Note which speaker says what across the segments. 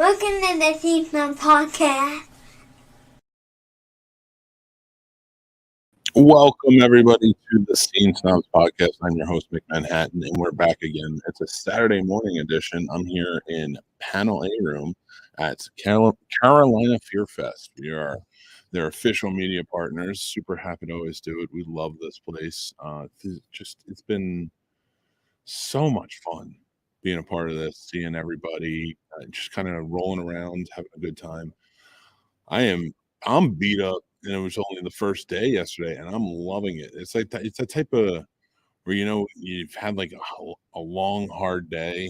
Speaker 1: Welcome to the Scene Snobs Podcast.
Speaker 2: Welcome, everybody, to the Scene Snobs Podcast. I'm your host, Mick Manhattan, and we're back again. It's a Saturday morning edition. I'm here in Panel A Room at Carolina Fear Fest. We are their official media partners. Super happy to always do it. We love this place. It's been so much fun being a part of this, seeing everybody, just kind of rolling around, having a good time. I'm beat up, and it was only the first day yesterday, and I'm loving it. It's like it's a type of where you've had like a long, hard day,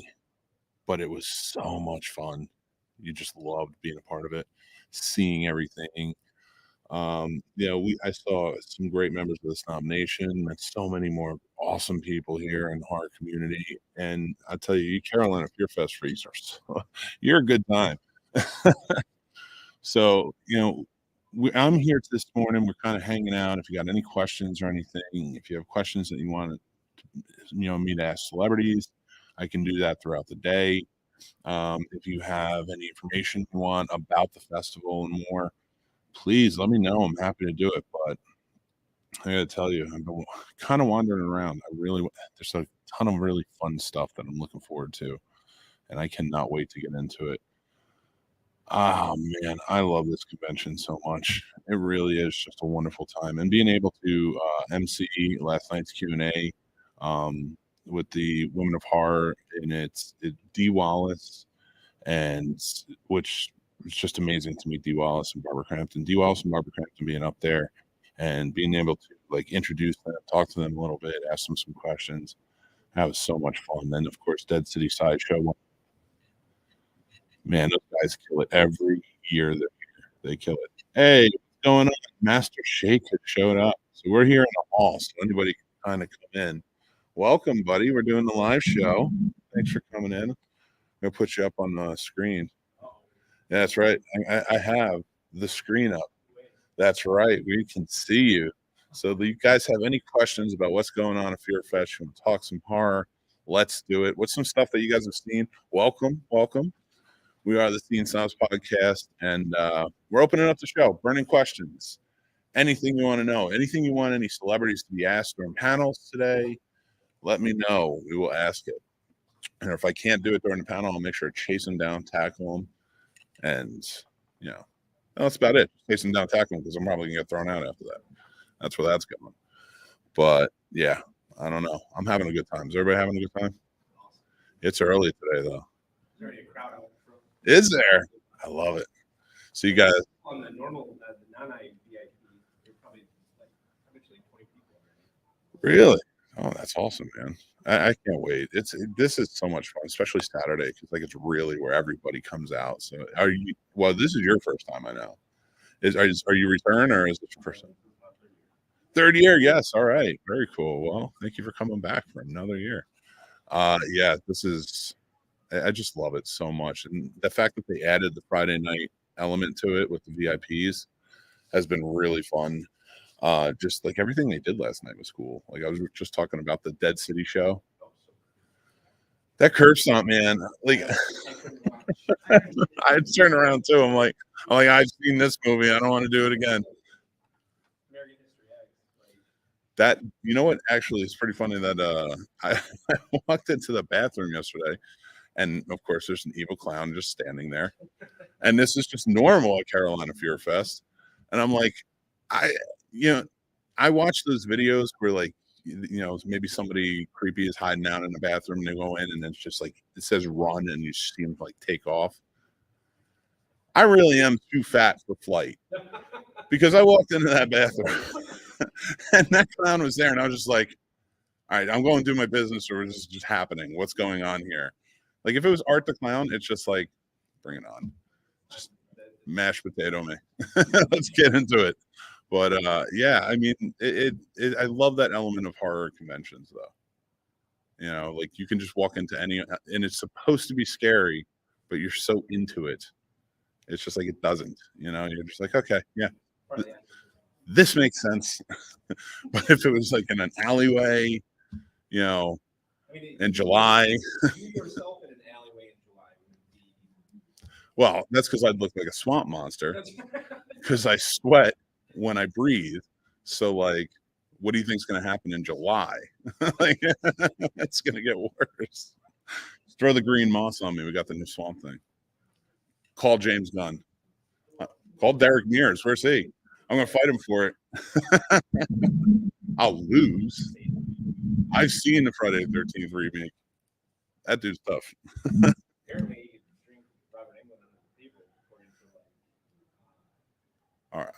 Speaker 2: but it was so much fun. You just loved being a part of it, seeing everything. I saw some great members of the Snob Nation, and so many more awesome people here in our community. And I tell you, Carolina Fear Fest freaks you're a good time. So, I'm here this morning. We're kind of hanging out. If you got any questions or anything, if you have questions that you want me to ask celebrities, I can do that throughout the day. If you have any information you want about the festival and more, please let me know. I'm happy to do it. But I got to tell you, I've been kind of wandering around. There's a ton of really fun stuff that I'm looking forward to, and I cannot wait to get into it. Oh man, I love this convention so much. It really is just a wonderful time, and being able to MC last night's Q&A with the Women of Horror, and it's Dee Wallace, and which is just amazing to meet Dee Wallace and Barbara Crampton. Dee Wallace and Barbara Crampton being up there and being able to like introduce them, talk to them a little bit, ask them some questions. That was so much fun. Then of course, Dead City Sideshow. Man, those guys kill it every year. They kill it. Hey, what's going on? Master Shake has showed up. So we're here in the hall, so anybody can kind of come in. Welcome, buddy. We're doing the live show. Thanks for coming in. I'm going to put you up on the screen. Yeah, that's right. I have the screen up. That's right. We can see you. So if you guys have any questions about what's going on at Fear Fest, you want to talk some horror, let's do it. What's some stuff that you guys have seen? Welcome. We are the Scene Snobs Podcast, and we're opening up the show. Burning questions. Anything you want to know. Anything you want any celebrities to be asked during panels today, let me know. We will ask it. And if I can't do it during the panel, I'll make sure to chase them down, tackle them. And, that's about it. Chase them down, tackle them, because I'm probably going to get thrown out after that. That's where that's going. But, yeah, I don't know. I'm having a good time. Is everybody having a good time? It's early today, though.
Speaker 3: There's already a crowd out.
Speaker 2: Is there? I love it. So you guys
Speaker 3: on the normal, the non-I VIP, there's probably like eventually 20 people already.
Speaker 2: Really? Oh, that's awesome, man. I can't wait. This is so much fun, especially Saturday, because like it's really where everybody comes out. So this is your first time, I know. Are you return or is this your first time? Third year, yes. All right. Very cool. Well, thank you for coming back for another year. I just love it so much. And the fact that they added the Friday night element to it with the VIPs has been really fun. Just like everything they did last night was cool. Like I was just talking about the Dead City show. That curb stomp, man. Like I turned around too. I'm like, I've seen this movie. I don't want to do it again. That, you know what, actually it's pretty funny that I walked into the bathroom yesterday. And of course, there's an evil clown just standing there. And this is just normal at Carolina Fear Fest. And I'm like, I watch those videos where like, maybe somebody creepy is hiding out in the bathroom and they go in and it's just like, it says run and you see them like take off. I really am too fat for flight because I walked into that bathroom and that clown was there. And I was just like, all right, I'm going to do my business, or is this just happening? What's going on here? Like if it was Art the Clown, it's just like, bring it on. Just mashed potato me. Let's get into it. But I mean, I love that element of horror conventions though. Like you can just walk into any, and it's supposed to be scary, but you're so into it. It's just like, it doesn't, you're just like, okay, yeah, this makes sense. But if it was like in an alleyway, in July.
Speaker 3: You yourself in an alleyway in July would be
Speaker 2: Well, that's because I'd look like a swamp monster because I sweat when I breathe. So, like, what do you think's going to happen in July? Like, it's going to get worse. Throw the green moss on me. We got the new swamp thing. Call James Gunn. Call Derek Mears. Where's he? I'm going to fight him for it. I'll lose. I've seen the Friday the 13th remake. That dude's tough.
Speaker 3: Apparently, Robert Englund is a favorite according to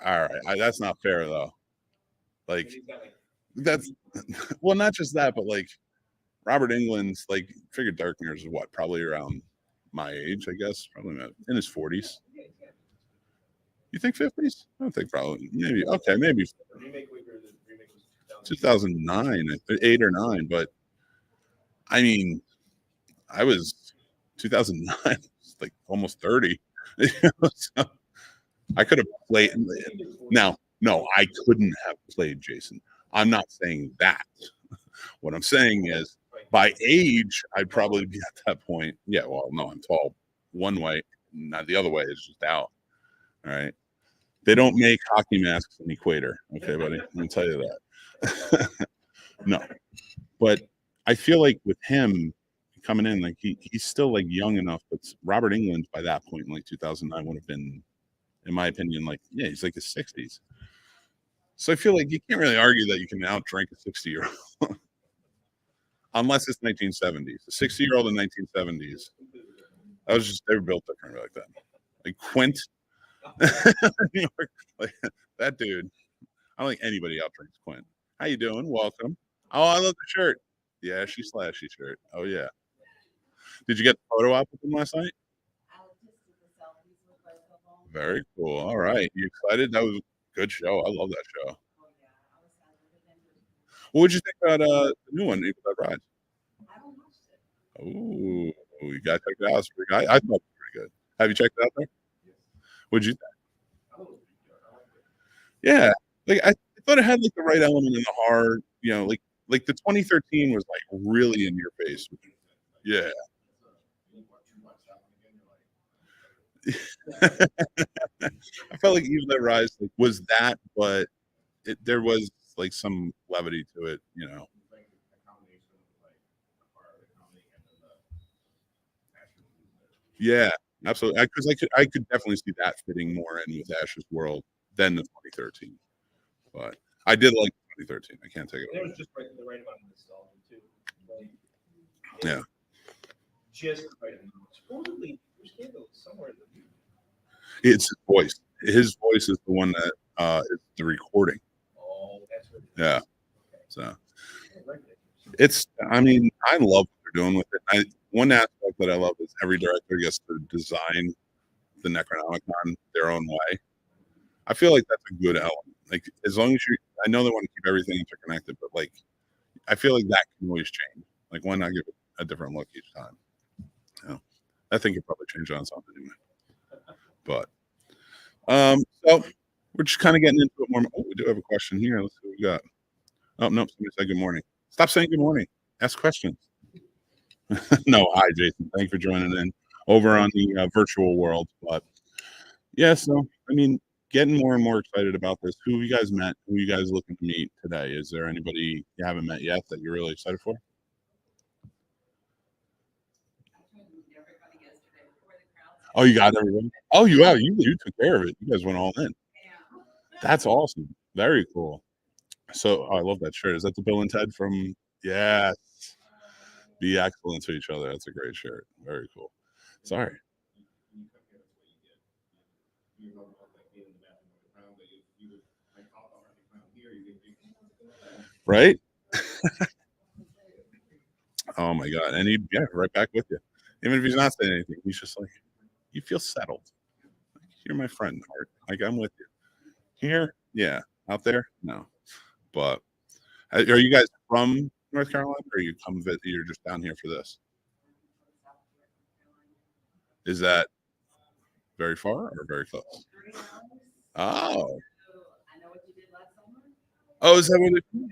Speaker 2: All right. That's not fair though. Like,
Speaker 3: he's got like
Speaker 2: that's well, not just that, but like Robert Englund's like figured Dark Mirrors is what, probably around my age, I guess, probably in his 40s. You think 50s? I don't think probably. Maybe okay, maybe
Speaker 3: the remake was
Speaker 2: 2009, 8 or 9. But I mean, I was 2009, like almost 30. So I could have played. Now, no, I couldn't have played Jason. I'm not saying that. What I'm saying is, by age, I'd probably be at that point. Yeah, well, no, I'm tall one way, not the other way is just out. All right. They don't make hockey masks in Equator. Okay, buddy. Let me tell you that. No. But I feel like with him coming in, like he's still like young enough, but Robert Englund by that point in like 2009 would have been, in my opinion, like, yeah, he's like his 60s. So I feel like you can't really argue that you can outdrink a 60-year-old. Unless it's 1970s. A 60-year-old in 1970s. That was just, they were built differently like that. Like Quint. Like that dude. I don't think anybody outdrinks Quint. How you doing? Welcome. Oh, I love the shirt. Yeah, she slashy shirt. Oh yeah. Did you get the photo op with him last night? Very cool. All right. You excited? That was a good show. I love that show. What would you think about the new one, Equal That Ride? Oh, you gotta check it out. It's pretty good. I thought it was pretty good. Have you checked it out there? What'd you think? Yeah, like I thought it had like the right element in the horror. You know, like the 2013 was like really in your face. Yeah. I felt like Even That Rise like, was that, but there was like some levity to it, you know. Yeah, absolutely. Because I could definitely see that fitting more in with Ash's World than the 2013. But I did like 2013. I can't take it
Speaker 3: There
Speaker 2: away.
Speaker 3: was just the right amount of nostalgia too. Like,
Speaker 2: Yeah.
Speaker 3: Just right enough. Supposedly, there's candles somewhere in the movie.
Speaker 2: It's his voice. His voice is the one that is the recording.
Speaker 3: Oh, that's what it is.
Speaker 2: Yeah.
Speaker 3: Okay.
Speaker 2: So it's, I mean, I love what they're doing with it. One aspect that I love is every director gets to design the Necronomicon their own way. I feel like that's a good element. Like, as long as I know they want to keep everything interconnected, but like, I feel like that can always change. Like, why not give it a different look each time? You know, I think it probably changed on something anyway. But, so we're just kind of getting into it more. Oh, we do have a question here. Let's see what we got. Oh, no, somebody said good morning. Stop saying good morning. Ask questions. No, hi, Jason. Thank you for joining in over on the virtual world. But yeah, so I mean, getting more and more excited about this. Who you guys met? Who you guys looking to meet today? Is there anybody you haven't met yet that you're really excited for? Oh, you got everyone. Oh, you have. You took care of it. You guys went all in. That's awesome. Very cool. So I love that shirt. Is that the Bill and Ted from? Yes. Be excellent to each other. That's a great shirt. Very cool. Sorry. Right? Oh my God. And right back with you. Even if he's not saying anything, he's just like, you feel settled. You're my friend, Art. Like, I'm with you. Here, yeah. Out there, no. But are you guys from North Carolina, or you come visit? You're just down here for this? Is that very far or very close? Oh. Oh, is that what it is?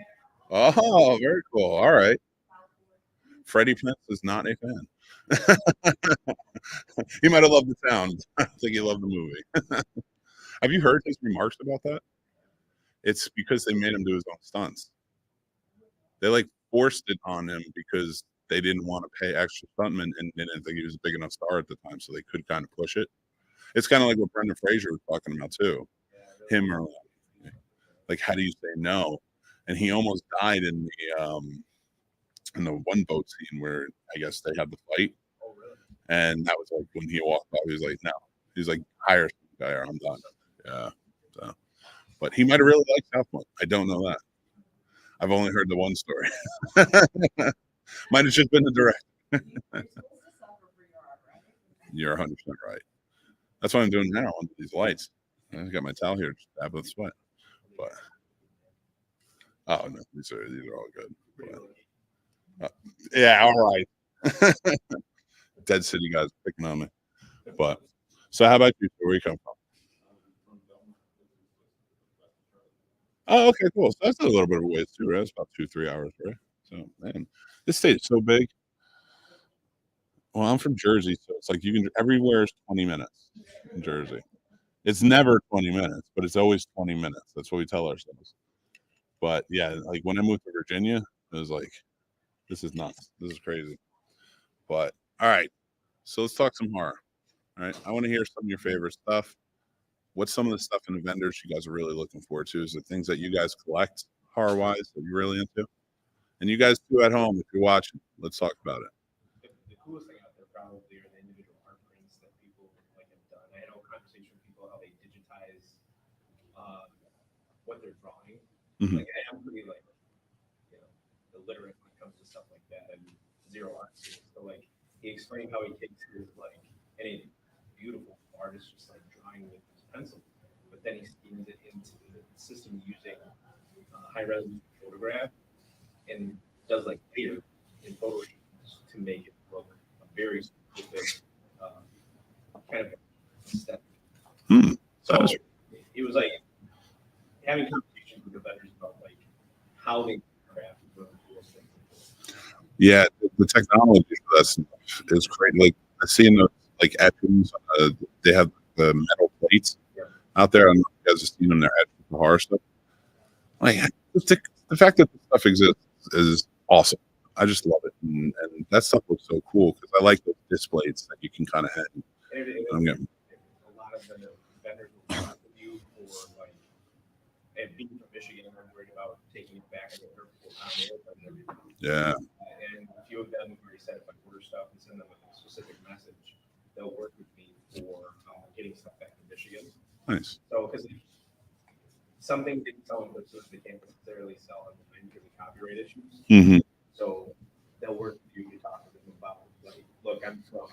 Speaker 2: Oh, very cool. All right. Freddie Prinze is not a fan. He might have loved the sound. I think he loved the movie. Have you heard his remarks about that? It's because they made him do his own stunts. They like forced it on him because they didn't want to pay extra stuntmen and they didn't think he was a big enough star at the time, so they could kind of push it. It's kind of like what Brendan Fraser was talking about too. Him or like, how do you say no? And he almost died in the one boat scene where I guess they had the fight, and that was like when he walked out, he was like, no, he's like, hire some guy or I'm done. Yeah. So, but he might have really liked South Point. I don't know that. I've only heard the one story. Might have just been the director. You're 100% right. That's what I'm doing now under these lights. I got my towel here, just dab with sweat. But oh no, these are all good. But, yeah, all right. Dead City guys picking on me. But so, how about you? Where you come from? Oh, okay, cool. So that's a little bit of a ways too, right? It's about 2-3 hours, right? So, man, this state is so big. Well, I'm from Jersey, so it's like you can everywhere is 20 minutes in Jersey. It's never 20 minutes, but it's always 20 minutes. That's what we tell ourselves. But yeah, like when I moved to Virginia, it was like, this is nuts. This is crazy. But all right, so let's talk some horror. All right, I want to hear some of your favorite stuff. What's some of the stuff in the vendors you guys are really looking forward to? Is it things that you guys collect horror wise that you're really into? And you guys too at home, if you're watching, let's talk about it.
Speaker 3: The coolest thing out there probably are the individual art prints that people like have done. I had a conversation with people how they digitize what they're drawing.
Speaker 2: Mhm.
Speaker 3: Like I'm pretty like illiterate when it comes to stuff like that and zero art skills. So like he explained how he takes his like any beautiful artist just like drawing with his pencil, but then he steams it into the system using high resolution photograph and does like layer in Photoshop to make it look a very specific kind of aesthetic. So it was like having conversations with the vendors about like how they craft the coolest things.
Speaker 2: Yeah, the technology for that stuff is great. Like I see in the like etchings, they have the metal plates out there. I don't know if you guys have seen them. They're etched for horror stuff. Like the fact that this stuff exists is awesome. I just love it, and that stuff looks so cool because I like those displays that you can kind of hang. I'm getting
Speaker 3: A lot of the vendors will talk with you for like, and being from Michigan, I'm worried about taking it back to the airport.
Speaker 2: yeah.
Speaker 3: And a few of them have already said if I order stuff and send them a specific message, they'll work with me for getting stuff back to Michigan.
Speaker 2: Nice.
Speaker 3: So, because some things they can sell in places they can't necessarily sell online because of copyright issues.
Speaker 2: Mm-hmm.
Speaker 3: So they'll work with you to talk to them about, like, look, I'm from,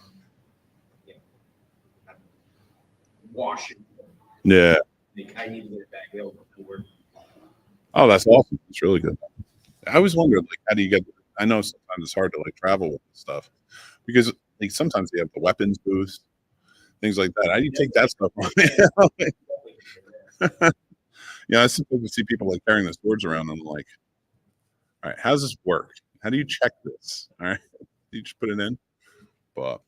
Speaker 3: I'm Washington.
Speaker 2: Yeah.
Speaker 3: Like, I need to get it back. They'll work.
Speaker 2: Oh, that's awesome. It's really good. I always wondered, like, how do you get? I know sometimes it's hard to like travel with this stuff because like sometimes they have the weapons booths, things like that. How do you take that stuff on? Yeah, I sometimes see people like carrying the swords around and I'm like, all right, how does this work? How do you check this? All right, you just put it in. But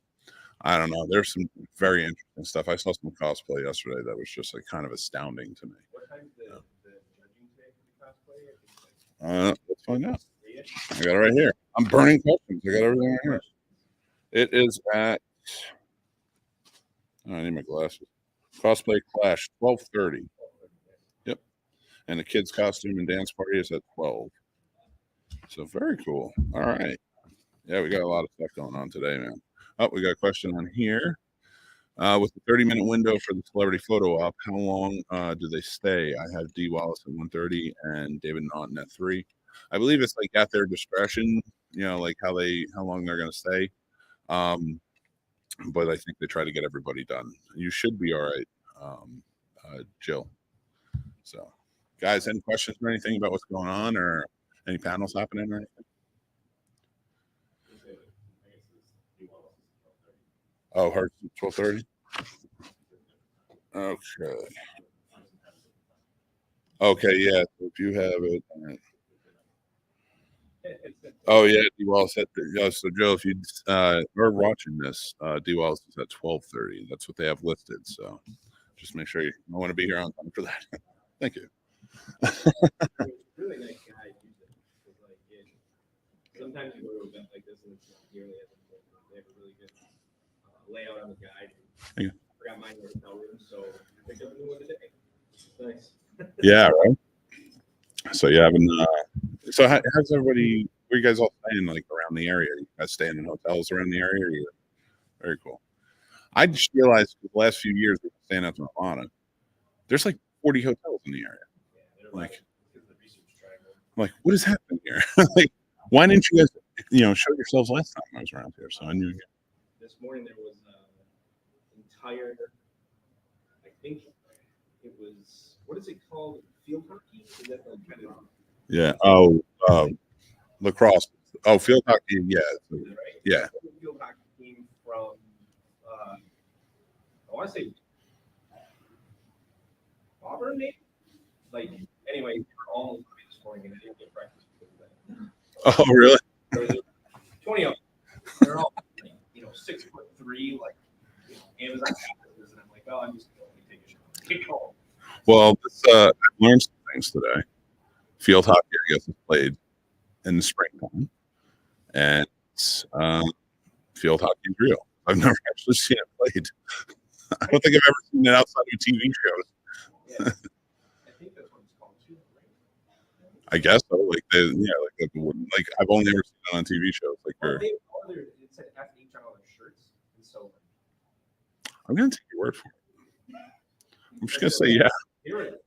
Speaker 2: I don't know. There's some very interesting stuff. I saw some cosplay yesterday that was just like kind of astounding to me.
Speaker 3: What time's the judging today for the cosplay?
Speaker 2: Let's find out. I got it right here. I'm burning questions. I got everything right here. It is at. Oh, I need my glasses. Cosplay Clash 12:30. Yep. And the kids' costume and dance party is at 12. So very cool. All right. Yeah, we got a lot of stuff going on today, man. Oh, we got a question on here. With the 30-minute window for the celebrity photo op, how long do they stay? I have D. Wallace at 1:30 and David Naughton at 3. I believe it's like at their discretion, like how long they're going to stay. But I think they try to get everybody done. You should be all right, Jill. So, guys, any questions or anything about what's going on or any panels happening or anything? Oh, her 12:30. Okay. Okay, yeah. So if you have it, all right. Oh yeah, D Wallace at so Joe, if you are watching this, D Wallace is at 12:30. That's what they have listed. So just make sure I want to be here on time for that. Thank you.
Speaker 3: Really nice guy. Sometimes you go to an event like this and it's not nearly as important. They have a really good layout on the guide. I forgot mine in the hotel room, so I picked up a new one today. Nice.
Speaker 2: Yeah, right. So you haven't. So how's everybody? Where you guys all staying like around the area? You guys staying in hotels around the area? Very cool. I just realized the last few years we've been staying at the Ramada. There's like 40 hotels in the area. Like, what is happening here? Like, why didn't you guys, show yourselves last time I was around here? So I knew.
Speaker 3: This morning there was entire. I think it was. What is it called? Field hockey? Is that like kind of?
Speaker 2: Yeah. Oh, lacrosse. Oh, field hockey. Yeah.
Speaker 3: Right?
Speaker 2: Yeah.
Speaker 3: Field hockey team from. I want to say Auburn, maybe. Like anyway, we were all this morning and I didn't get breakfast because of that.
Speaker 2: Oh, really?
Speaker 3: There was 20 of them. They're all 6'3", like Amazon packages, and I'm like, oh, I'm just going to take a shot. Kick home.
Speaker 2: Well, I've learned some things today. Field hockey, I guess, is played in the springtime, and field hockey is real. I've never actually seen it played. I don't think I've ever seen it outside of TV shows.
Speaker 3: Yeah. I think that's what it's called too, right?
Speaker 2: I guess so. Like I've only ever seen it on TV shows. Like,
Speaker 3: it said F&H on all their shirts, and so
Speaker 2: I'm gonna take your word for it. I'm just gonna say yeah.
Speaker 3: They're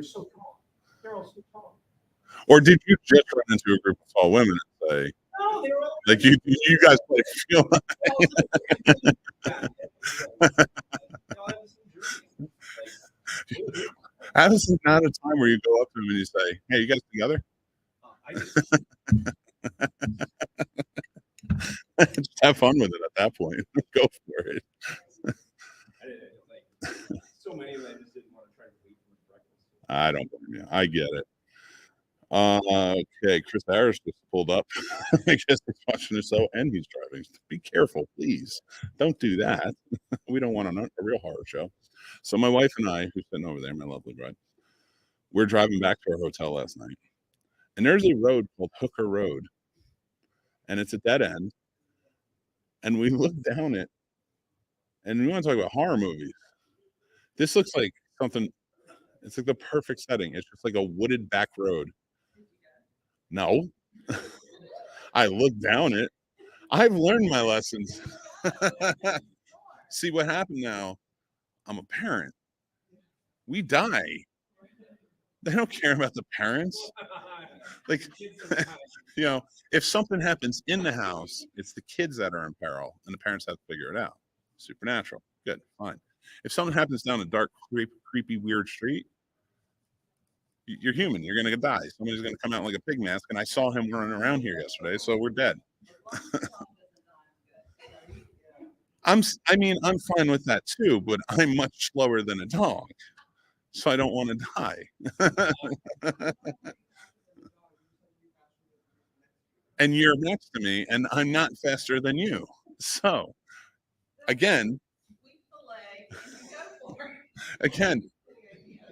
Speaker 3: so tall. They're all so tall.
Speaker 2: Or did you just run into a group of tall women and say,
Speaker 3: no, they were all
Speaker 2: like you guys play field hockey? How is this not a time where you go up to them and you say, "Hey, you guys together?" Just have fun with it at that point. Go for it.
Speaker 3: So many of them just didn't want to try to wait for breakfast.
Speaker 2: I don't blame you. I get it. Okay, Chris Harris just pulled up. I guess he's watching the show and he's driving. Be careful, please. Don't do that. We don't want a real horror show. So my wife and I, who's sitting over there, my lovely bride, we're driving back to our hotel last night. And there's a road called Hooker Road. And it's a dead end. And we look down it. And we want to talk about horror movies. This looks like something. It's like the perfect setting. It's just like a wooded back road. No. I look down it. I've learned my lessons. See what happened now? I'm a parent. We die. They don't care about the parents. Like, if something happens in the house, it's the kids that are in peril, and the parents have to figure it out. Supernatural. Good. Fine. If something happens down a dark, creepy, weird street, you're human. You're going to die. Somebody's going to come out like a pig mask, and I saw him running around here yesterday, so we're dead. I'm fine with that too, but I'm much slower than a dog, so I don't want to die. And you're next to me, and I'm not faster than you. So, again,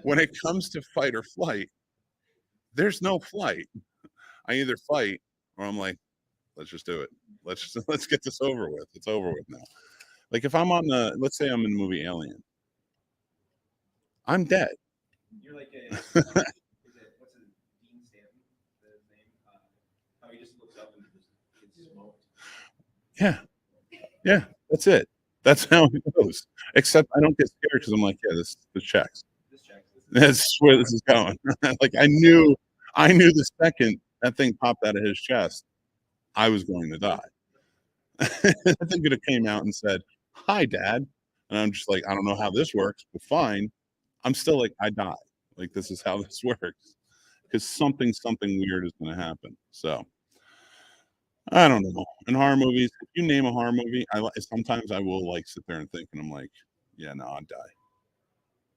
Speaker 2: when it comes to fight or flight, there's no flight. I either fight or I'm like, let's just do it. Let's get this over with. It's over with now. Like if I'm let's say I'm in the movie Alien, I'm dead.
Speaker 3: You're like what's his Dean Stanton? His name? How he just looks up and just gets smoked.
Speaker 2: Yeah, that's it. That's how it goes. Except I don't get scared because I'm like, yeah, this checks. That's where this is going. Like I knew the second that thing popped out of his chest, I was going to die. I think it came out and said, "Hi, Dad," and I'm just like, I don't know how this works, but fine. I'm still like, I die. Like this is how this works because something weird is going to happen. So I don't know. In horror movies, if you name a horror movie, sometimes I will like sit there and think, and I'm like, yeah, no, I'd die.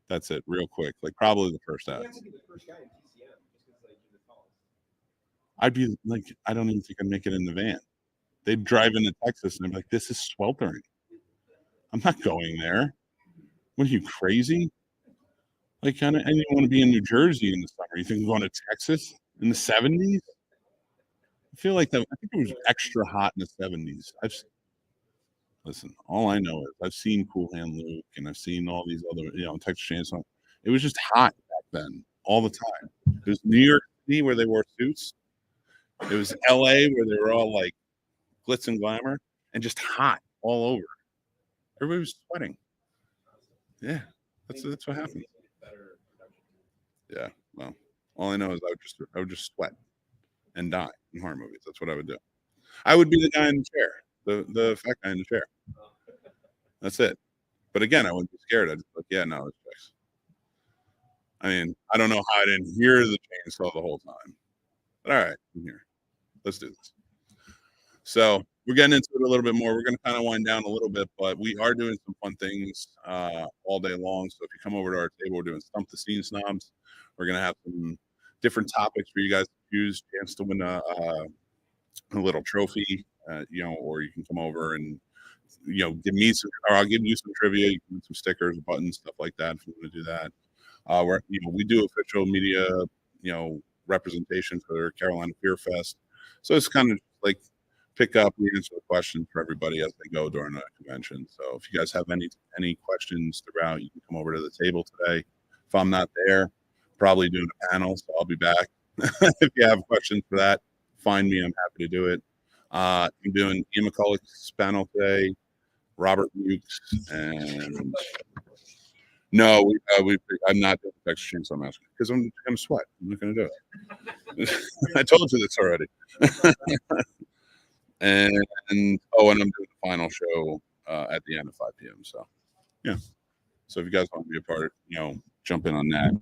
Speaker 2: That's it, real quick. Like probably the first act.
Speaker 3: You have to be the first guy in TCM just because like you're the tallest.
Speaker 2: I'd be like, I don't even think I'd make it in the van. They'd drive into Texas and I'd be like, this is sweltering. I'm not going there. What are you, crazy? Like, I didn't want to be in New Jersey in the summer. You think I'm going to Texas in the 70s? I feel like that. I think it was extra hot in the 70s. Listen, all I know is I've seen Cool Hand Luke and I've seen all these other, Texas Chainsaw. It was just hot back then, all the time. It was New York City where they wore suits. It was LA where they were all like glitz and glamour and just hot all over. Everybody was sweating. Yeah, that's what happened. Yeah, well, all I know is I would just sweat and die in horror movies. That's what I would do. I would be the guy in the chair, the fat guy in the chair. That's it. But again, I wouldn't be scared. I'd just be like, yeah, no, it's fixed. I mean, I don't know how I didn't hear the chainsaw the whole time. But all right, I'm here. Let's do this. So we're getting into it a little bit more. We're going to kind of wind down a little bit, but we are doing some fun things all day long. So if you come over to our table, we're doing Stump the Scene Snobs. We're going to have some different topics for you guys to choose, chance to win a little trophy, or you can come over and, give me some, or I'll give you some trivia, you can some stickers, buttons, stuff like that if you want to do that. We do official media, representation for Carolina Fear Fest. So it's kind of like pick up and answer the questions for everybody as they go during the convention. So if you guys have any questions throughout, you can come over to the table today. If I'm not there, probably doing a panel, so I'll be back. If you have questions for that, find me. I'm happy to do it. I'm doing Ian McCulloch's panel today, Robert Mukes, and no, I'm not doing the Texas Chainsaw Massacre because I'm gonna sweat. I'm not gonna do it. I told you this already. and I'm doing the final show at the end of 5 p.m. So yeah. So if you guys want to be a part, jump in on that.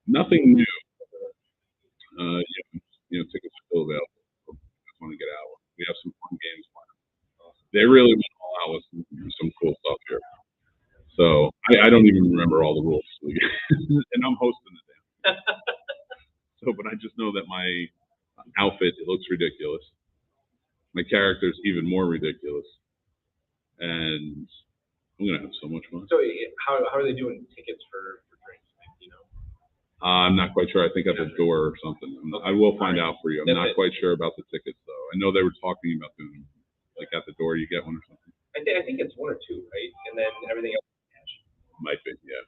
Speaker 2: Nothing new. Tickets are still available. I just want to get out. We have some fun games planned. They really went all out with some cool stuff here. So I don't even remember all the rules. And I'm hosting the damn. So, but I just know that my outfit, it looks ridiculous. My character's even more ridiculous. And I'm going to have so much fun.
Speaker 3: So how are they doing tickets for drinks?
Speaker 2: I'm not quite sure. I think at the door or something. I will find out for you. I'm not quite sure about the tickets, though. I know they were talking about doing like at the door you get one or something.
Speaker 3: I think it's 1 or 2, right? And then everything else is cash.
Speaker 2: Might be, yeah.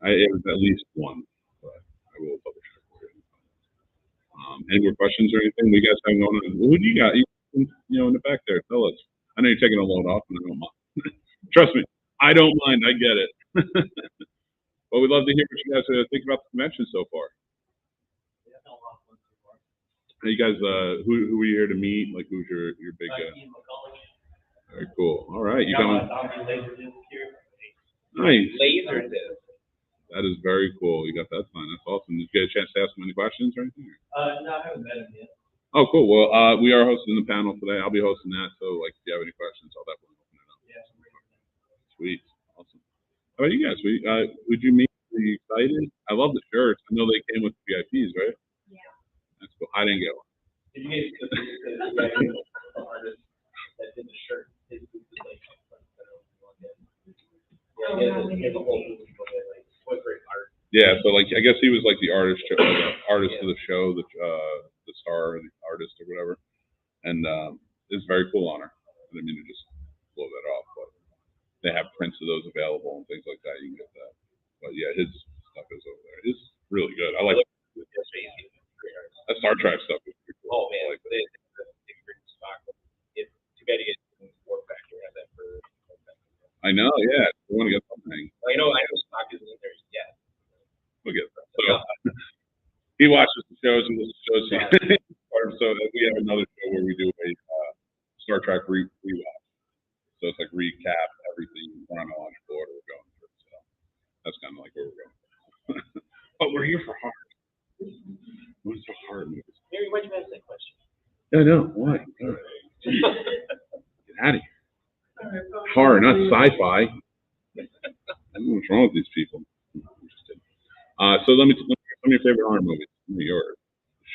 Speaker 2: It was at least 1, but I will double check for you. Any more questions or anything? We guys have going on? Who do you got? In the back there. Tell us. I know you're taking a load off, and I don't mind. Trust me, I don't mind. I get it. But we'd love to hear what you guys think about the convention so far. Hey, you guys, who were you here to meet? Like, who's your big guy? Very cool. All right, you got nice.
Speaker 3: Laser disc.
Speaker 2: That is very cool. You got that sign. That's awesome. Did you get a chance to ask him any questions or anything?
Speaker 3: No, I haven't met him yet.
Speaker 2: Oh, cool. Well, we are hosting the panel today. I'll be hosting that. So, like, if you have any questions, I'll definitely open it up.
Speaker 3: Yeah.
Speaker 2: Sweet. Awesome. How about you guys? Would you meet? Are you excited? I love the shirts. I know they came with VIPs, right?
Speaker 1: Yeah.
Speaker 2: That's cool. I didn't get one.
Speaker 3: Did you get the artist that did the shirt?
Speaker 2: Yeah, so like I guess he was like the artist of the show, the star, or the artist or whatever, and it's a very cool honor. I didn't mean to just blow that off, but they have prints of those available and things like that. You can get that. But yeah, his stuff is over there. It's really good. I like it. That Star Trek stuff is pretty cool.
Speaker 3: Oh man, like it's too bad you get War Factor at that for.
Speaker 2: I know, yeah. I want to get something.
Speaker 3: I know stock isn't in there yet.
Speaker 2: We'll get that. So he watches the shows and listens to shows. So we have another show where we do a Star Trek rewatch. So it's like recap everything in chronological order we're going through. So that's kind of like where we're going. But we're here for horror. What's the horror movies?
Speaker 3: Mary, why'd you ask that question?
Speaker 2: I know. Why? Get out of here. Horror, not sci-fi. I'm What's wrong with these people? I'm just kidding. So let me some of your favorite horror movies. Some of yours.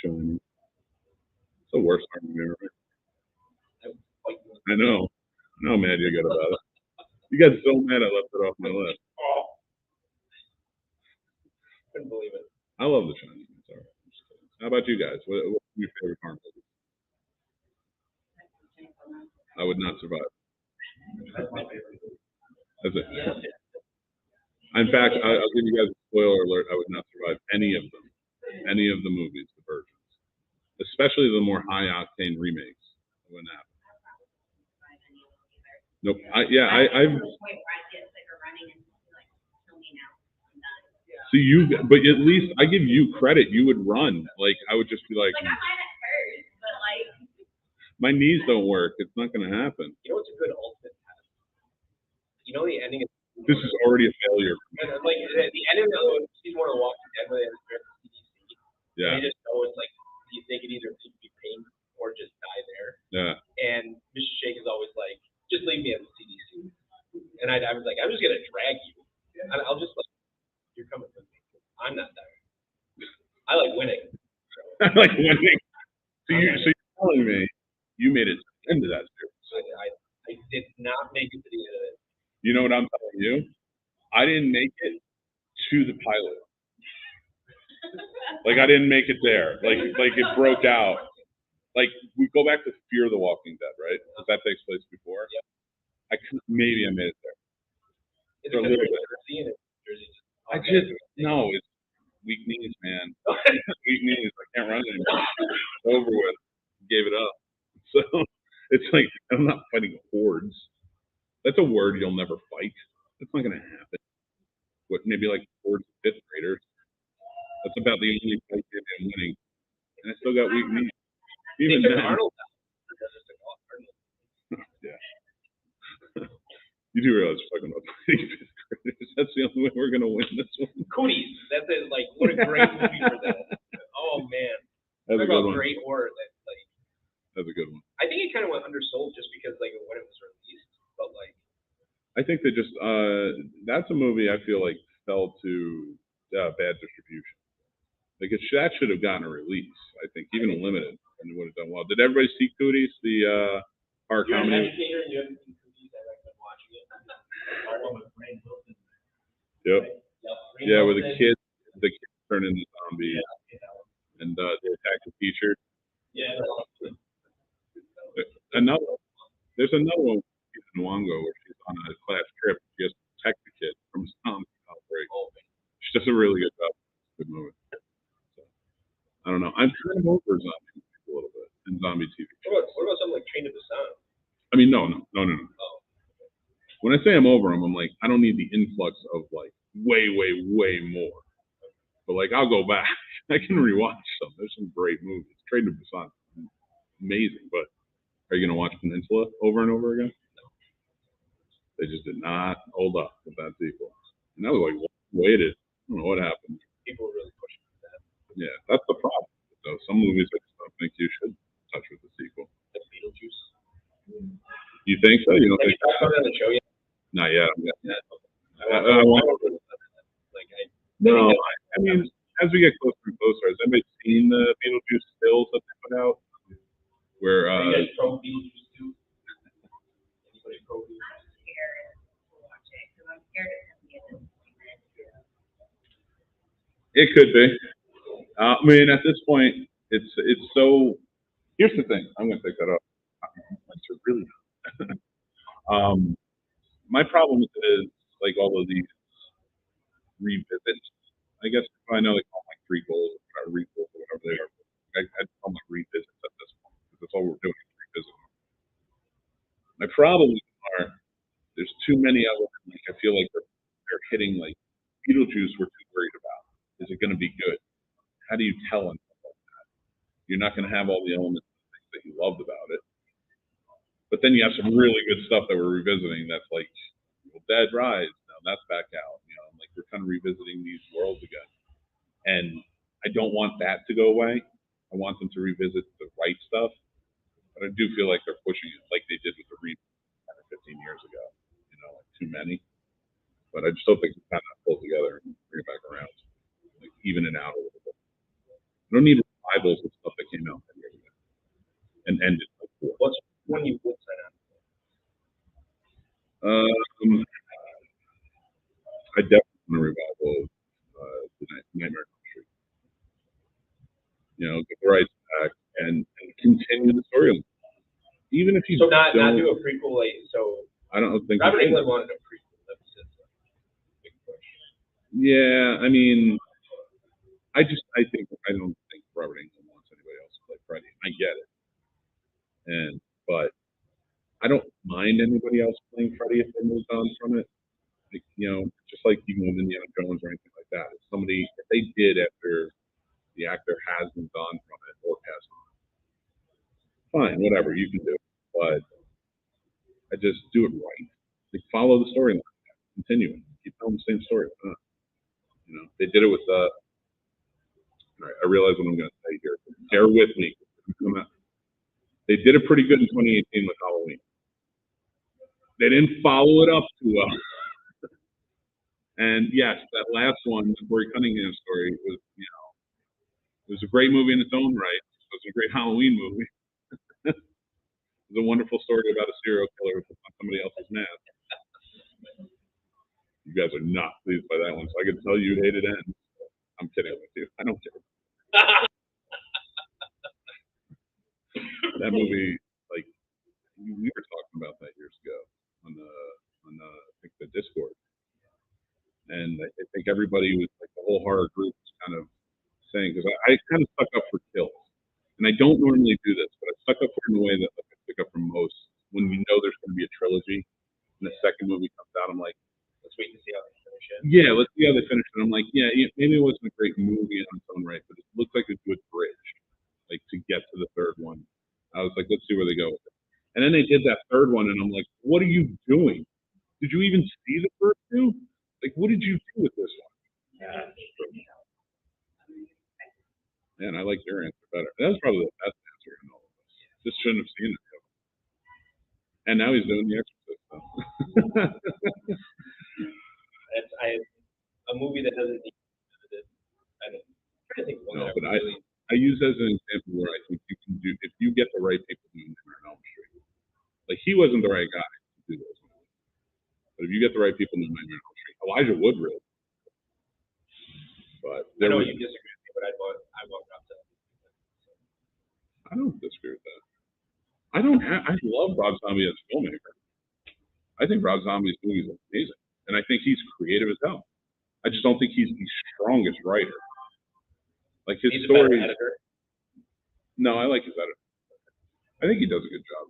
Speaker 2: Showing me. It's the worst horror movie ever made. I know. I know how mad you got about it. You got so mad I left it off my list.
Speaker 3: Oh, couldn't believe it.
Speaker 2: I love The Shining. Sorry. How about you guys? What's your favorite horror movie? I would not survive.
Speaker 3: That's my favorite.
Speaker 2: That's it. In fact, I'll give you guys a spoiler alert. I would not survive any of them. Any of the movies, the versions. Especially the more high octane remakes. I wouldn't happen. Nope. I've. So but at least I give you credit. You would run. Like I would just be like.
Speaker 4: Like I might at first, but like.
Speaker 2: My knees don't work. It's not going to happen.
Speaker 3: You know what's a good ultimate test? You know the ending.
Speaker 2: This is already a failure.
Speaker 3: Like the ending of season 1 of Walking Dead, where they have the CDC.
Speaker 2: Yeah.
Speaker 3: They just know it's like they could either be pain or just die there.
Speaker 2: Yeah.
Speaker 3: And Mr. Shake is always like, just leave me at the CDC. And I was like, I'm just gonna drag you. And I'll just like, you're coming with me. I'm not dying. I like winning.
Speaker 2: I like winning. So you're telling me you made it into that series?
Speaker 3: I did not make it to the end of it.
Speaker 2: You know what I'm telling you? I didn't make it to the pilot. Like I didn't make it there. Like it broke out. Like we go back to Fear the Walking Dead, right? Because that takes place before.
Speaker 3: Yep.
Speaker 2: Maybe I made it there.
Speaker 3: It's a little bit. Seeing it,
Speaker 2: no, it's weak knees, man. Weak knees. I can't run anymore. It's over with. Gave it up. So it's like I'm not fighting hordes. That's a word you'll never fight. That's not going to happen. What, maybe like hordes of fifth graders? That's about the only fight I'm winning. And I still got weak knees. Even then. Yeah. You do realize we're talking about fighting fifth graders. That's the only way we're going to win this one.
Speaker 3: Cooties. That's it. Like, what a great movie for that. Oh, man.
Speaker 2: That's a good one.
Speaker 3: Great horror.
Speaker 2: That's a good one.
Speaker 3: I think it kind of went undersold just because, like, when it was released. But, like,
Speaker 2: I think they just, that's a movie I feel like fell to bad distribution. Like, that should have gotten a release, I think, even a limited, and it would have done well. Did everybody see Cooties, the horror comedy?
Speaker 3: You're an educator and you haven't seen Cooties. I recommend watching it.
Speaker 2: Yep. Yeah, where the kids turn into zombies and they attack the teacher.
Speaker 3: Yeah.
Speaker 2: There's another one in Wongo where she's on a class trip. She has to protect the kid from zombie outbreak. She does a really good job. Good movie. So, I don't know. I'm kind of over zombies a little bit in zombie TV.
Speaker 3: What about something like Train to Busan?
Speaker 2: I mean, no.
Speaker 3: Oh.
Speaker 2: When I say I'm over them, I'm like, I don't need the influx of like way more. But like, I'll go back. I can rewatch some. There's some great movies. Train to Busan, amazing. But are you gonna watch Peninsula over and over again? No. They just did not hold up with that sequel. And that was like waited. I don't know what happened.
Speaker 3: People were really pushing for that.
Speaker 2: Yeah, that's the problem. So some movies I just don't think you should touch with the sequel.
Speaker 3: Like Beetlejuice.
Speaker 2: You think so? You don't
Speaker 3: Have
Speaker 2: think?
Speaker 3: you talked about it on the show yet?
Speaker 2: Not yet.
Speaker 3: No.
Speaker 2: I mean, as we get closer and closer, has anybody seen the Beetlejuice stills that they put out? Where
Speaker 3: Are you guys pro Beetlejuice too? Anybody pro Beetlejuice?
Speaker 4: I'm scared to watch it because I'm scared it's going to be a disappointment.
Speaker 2: it could be. I mean, at this point, it's so. Here's the thing. I'm going to take that up. It's really. My problem with it is like all of these revisits. I guess I know they call them like prequels or requels or whatever they are. I'd call them like revisits at this point because that's all we're doing is revisiting. My problems are there's too many of them. Like I feel like they're hitting like Beetlejuice. We're too worried about. Is it going to be good? How do you tell them about that? You're not going to have all the elements that you loved about it. But then you have some really good stuff that we're revisiting. That's like Dead Rise. Now that's back out. You know, like we're kind of revisiting these worlds again. And I don't want that to go away. I want them to revisit the right stuff. But I do feel like they're pushing it like they did with the remake 10 or 15 years ago. You know, like too many. But I just hope they can kind of pull together and bring it back around, like even it out a little bit. I don't need revivals of stuff that came out 10 years ago and ended before.
Speaker 3: What's one you would sign up?
Speaker 2: I definitely want a revival of the Nightmare on Elm Street. You know, get the rights back and continue the storyline. Even if you
Speaker 3: So not
Speaker 2: don't,
Speaker 3: do a prequel, like so.
Speaker 2: I don't think
Speaker 3: Robert
Speaker 2: you should.
Speaker 3: Englund wanted a prequel. That's just a big push.
Speaker 2: Yeah, I mean, I don't think Robert Englund wants anybody else to play Freddy. I get it, but I don't mind anybody else playing Freddy if they moved on from it. Like, you know, just like even with Indiana Jones or anything like that. If they did after the actor has moved on from it or passed on, fine, whatever, you can do it. But I just do it right. Like, follow the storyline, continue it, keep telling the same story. You know, they did it with all right, I realize what I'm going to say here. Bear with me. They did it pretty good in 2018 with Halloween. They didn't follow it up too well. And yes, that last one, the Corey Cunningham story, was, you know, it was a great movie in its own right. It was a great Halloween movie. It was a wonderful story about a serial killer who puts on somebody else's mask. You guys are not pleased by that one, so I can tell you hated it. I'm kidding with you. I don't care. That movie, like, we were talking about that years ago on I think the Discord, and I think everybody was like the whole horror group was kind of saying, because I kind of stuck up for kills, and I don't normally do this, but I stuck up for it in a way that like, I stick up for most. When you know there's going to be a trilogy, and the second movie comes out, I'm like,
Speaker 3: Let's wait and see how they finish it.
Speaker 2: yeah, let's see how they finish it. I'm like, yeah, maybe it wasn't a great movie on its own right, but it looks like a good bridge, like to get to the third one. I was like, let's see where they go with it. And then they did that third one, and I'm like, what are you doing? Did you even see the first two? Like, what did you do with this one? Man, I like your answer better. That was probably the best answer in all of this. Just shouldn't have seen it. And now he's doing The Exorcist. So.
Speaker 3: A movie that doesn't need it. I'm trying to think of one that
Speaker 2: I use as an example where I think you can do, if you get the right people doing Nightmare on Elm Street. Like, he wasn't the right guy to do those movies. But if you get the right people doing Nightmare on Elm Street, Elijah Wood really. But
Speaker 3: I know you disagree with me, but I want Rob Zombie.
Speaker 2: I don't disagree with that. I love Rob Zombie as a filmmaker. I think Rob Zombie's movies are amazing. And I think he's creative as hell. I just don't think he's the strongest writer. Like, his stories. No, I like his editor. I think he does a good job.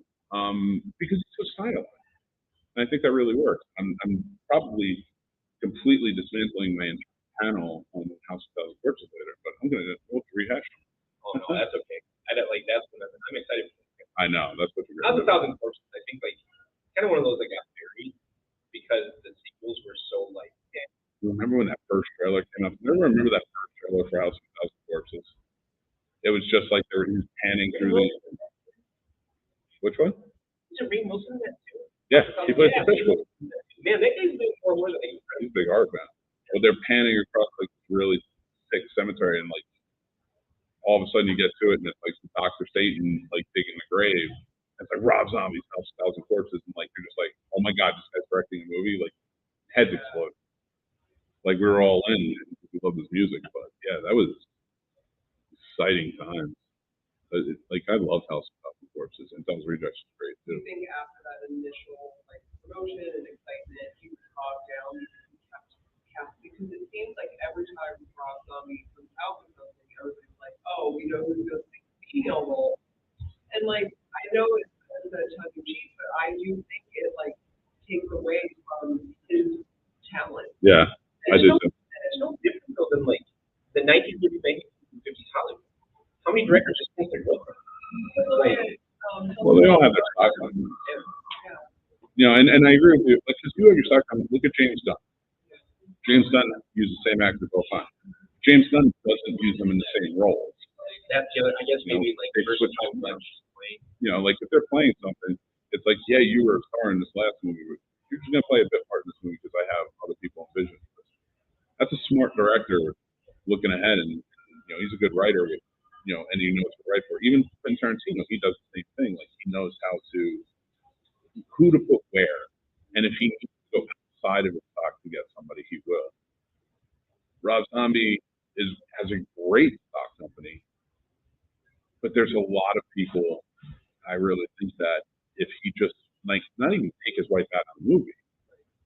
Speaker 2: Because he's so stylized. And I think that really works. I'm probably completely dismantling my entire panel on House of Thousand Corpses later, but I'm going to rehash them.
Speaker 3: Oh, no, that's okay. That's what I'm excited for.
Speaker 2: I know, that's what you're
Speaker 3: House
Speaker 2: going
Speaker 3: of
Speaker 2: to do.
Speaker 3: Thousand Corpses, I think, like, kind of one of those that got buried because the sequels were so, like,
Speaker 2: Remember when that first trailer came out? I remember that first trailer for House of Thousand Corpses. It was just like he was panning through the. Which one?
Speaker 3: Is it Reed Wilson that too?
Speaker 2: Yeah, he plays the fish boy.
Speaker 3: Man, that guy's doing more than he
Speaker 2: He's a big art man. But they're panning across like this really thick cemetery, and like all of a sudden you get to it, and it's like Dr. Satan like digging the grave. It's like Rob Zombie's House of Thousand Corpses, and like you're just like, oh my god, this guy's directing a movie. Like, heads explode. Like, we were all in. We love his music, but yeah, that was exciting times. Like, I love House of Thousand Corpses, and Devil's Rejects is great too.
Speaker 5: I think after that initial like promotion and excitement, he was calmed down and kept because it seems like every time Rob Zombie comes out with something, everybody's like, oh, we know who's going to play the female role. And like, I know it's a tongue in cheek, but I do think it like takes away from his talent.
Speaker 2: Yeah, I do too.
Speaker 3: It's no different though than like the 1950s, 1950s Hollywood. How many directors just think they're good?
Speaker 2: Well, they all have their stock on them. You know, and I agree with you. Like, because you have your stock on. Look at James Gunn. James Gunn uses the same actors all the time. James Gunn doesn't use them in the same roles.
Speaker 3: That's the other. I guess maybe like
Speaker 2: they
Speaker 3: versus
Speaker 2: switch
Speaker 3: how
Speaker 2: them.
Speaker 3: much playing.
Speaker 2: You know, like if they're playing something, it's like, yeah, you were a star in this last movie, but you're just gonna play a bit part in this movie because I have other people envision. That's a smart director looking ahead, and he's a good writer, and he knows what to write for. Even in Tarantino, he does the same thing. Like he knows who to put where, and if he needs to go outside of his stock to get somebody, he will. Rob Zombie has a great stock company, but there's a lot of people. I really think that if he just not even take his wife out of the movie,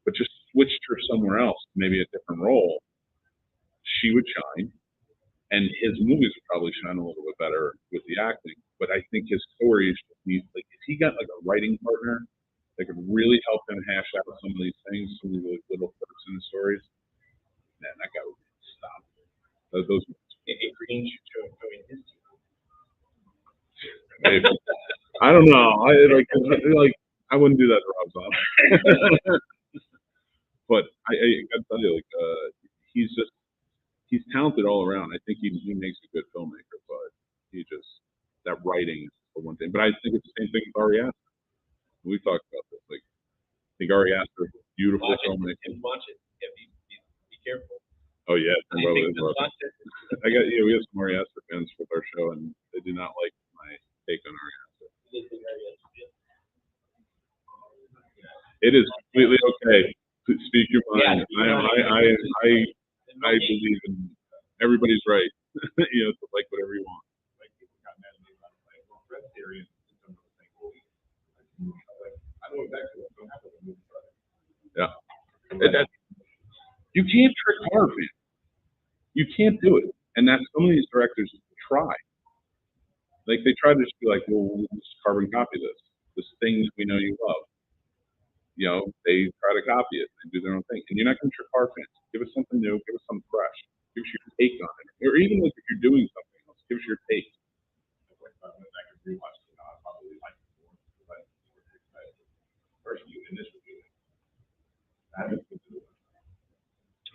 Speaker 2: but just switched her somewhere else, maybe a different role, she would shine, and his movies would probably shine a little bit better with the acting. But I think his stories need, if he got like a writing partner that could really help him hash out some of these things, some of these little quirks in the stories, man, that guy would stop. Those
Speaker 3: Green should show his
Speaker 2: maybe. I don't know. I wouldn't do that to Rob Zombie. But I gotta tell you, he's talented all around. I think he makes a good filmmaker, but that writing is the one thing. But I think it's the same thing with Ari Aster. We've talked about this. I think Ari Aster is a beautiful filmmaker.
Speaker 3: Watch it. Yeah, be careful.
Speaker 2: Oh yeah,
Speaker 3: We
Speaker 2: have some Ari Aster fans with our show, and they do not like my take on Ari Aster. It is completely okay to speak your mind. I believe in everybody's right, to like whatever you want.
Speaker 3: Like people got mad at me about Red Theory and some of the things. I know exactly what's going to happen with the movie.
Speaker 2: Yeah. You can't trick horror fans. You can't do it. And that's some of these directors try. Like they try to just be like, well, we'll just carbon copy this thing that we know you love. They try to copy it and do their own thing. And you're not going to trick horror fans. Give us something new. Give us something fresh. Give us your take on it. Or even if you're doing something else, give us your take.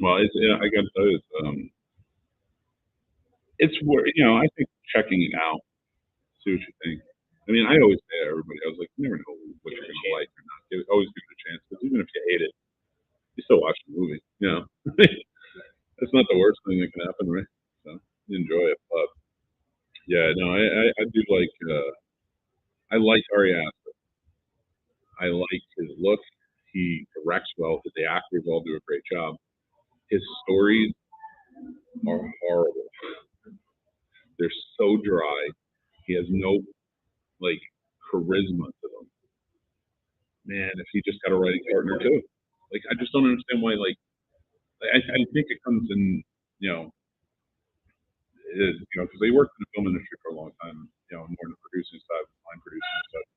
Speaker 2: Well, I got to tell you, it's where I think checking it out, see what you think. I mean, I always say to everybody, I was like, you never know what you're gonna like or not. Always give it a chance, because even if you hate it, you still watch the movie. That's not the worst thing that can happen, right? So you enjoy it, but yeah, no, I do like. I like Ari Aster. I like his look. He directs well. The actors all do a great job. His stories are horrible. They're so dry. He has no charisma to them. Man, if he just got a writing partner too. I just don't understand why. I think it comes in, because they worked in the film industry for a long time, more in the producing side, line producing stuff.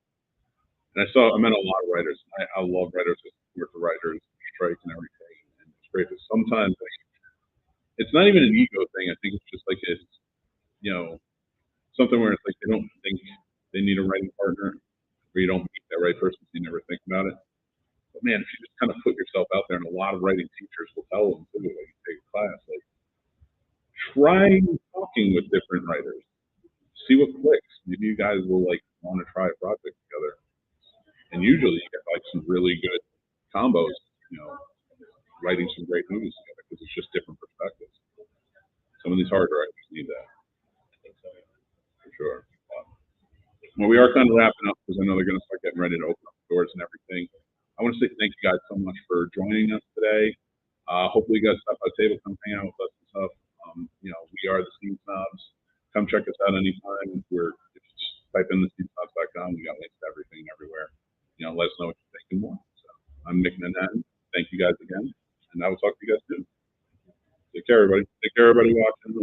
Speaker 2: And I met a lot of writers. I love writers that work for writers, strike and everything. And it's great, but sometimes it's not even an ego thing. I think it's just something where it's they don't think they need a writing partner, or you don't meet that right person, so you never think about it. But man, if you just kind of put yourself out there, and a lot of writing teachers will tell them too, you take a class, try talking with different writers, see what clicks. Maybe you guys will want to try a project together, and usually you get some really good combos, writing some great movies together, because it's just different perspectives. Some of these hard directors need that.
Speaker 3: I think so.
Speaker 2: For sure. Well, we are kind of wrapping up, because I know they're going to start getting ready to open up doors and everything. I want to say thank you guys so much for joining us today. Hopefully you guys stop by the table, come hang out with us and stuff. We are the Scene Snobs. Come check us out anytime. If you just type in thescenesnobs.com, we got links to everything everywhere. Let us know what you're thinking more. So I'm Nick Manhattan. Thank you guys again, and I will talk to you guys soon. Take care, everybody. Take care, everybody watching.